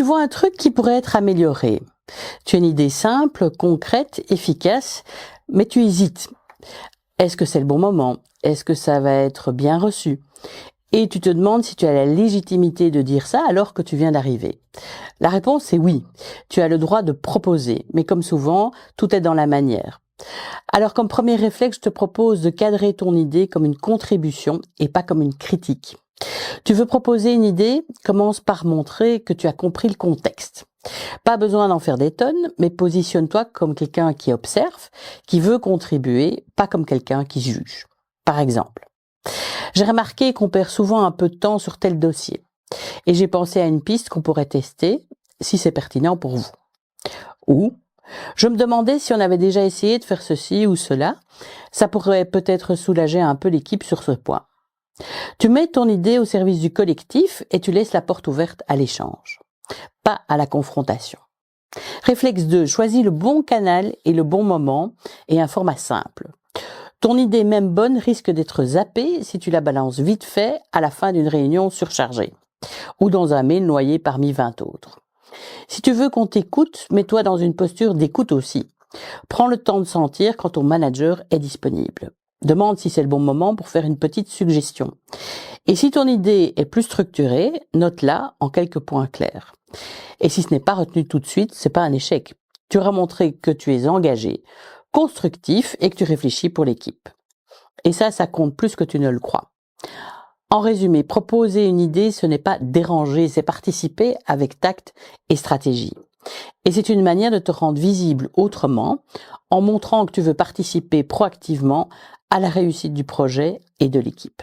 Tu vois un truc qui pourrait être amélioré. Tu as une idée simple, concrète, efficace, mais tu hésites. Est-ce que c'est le bon moment? Est-ce que ça va être bien reçu? Et tu te demandes si tu as la légitimité de dire ça alors que tu viens d'arriver. La réponse est oui. Tu as le droit de proposer, mais comme souvent, tout est dans la manière. Alors comme premier réflexe, je te propose de cadrer ton idée comme une contribution et pas comme une critique. Tu veux proposer une idée? Commence par montrer que tu as compris le contexte. Pas besoin d'en faire des tonnes, mais positionne-toi comme quelqu'un qui observe, qui veut contribuer, pas comme quelqu'un qui juge. Par exemple, j'ai remarqué qu'on perd souvent un peu de temps sur tel dossier, et j'ai pensé à une piste qu'on pourrait tester, si c'est pertinent pour vous. Ou, je me demandais si on avait déjà essayé de faire ceci ou cela, ça pourrait peut-être soulager un peu l'équipe sur ce point. Tu mets ton idée au service du collectif et tu laisses la porte ouverte à l'échange, pas à la confrontation. Réflexe 2, choisis le bon canal et le bon moment et un format simple. Ton idée même bonne risque d'être zappée si tu la balances vite fait à la fin d'une réunion surchargée ou dans un mail noyé parmi 20 autres. Si tu veux qu'on t'écoute, mets-toi dans une posture d'écoute aussi. Prends le temps de sentir quand ton manager est disponible. Demande si c'est le bon moment pour faire une petite suggestion. Et si ton idée est plus structurée, note-la en quelques points clairs. Et si ce n'est pas retenu tout de suite, c'est pas un échec. Tu auras montré que tu es engagé, constructif et que tu réfléchis pour l'équipe. Et ça compte plus que tu ne le crois. En résumé, proposer une idée, ce n'est pas déranger, c'est participer avec tact et stratégie. Et c'est une manière de te rendre visible autrement, en montrant que tu veux participer proactivement à la réussite du projet et de l'équipe.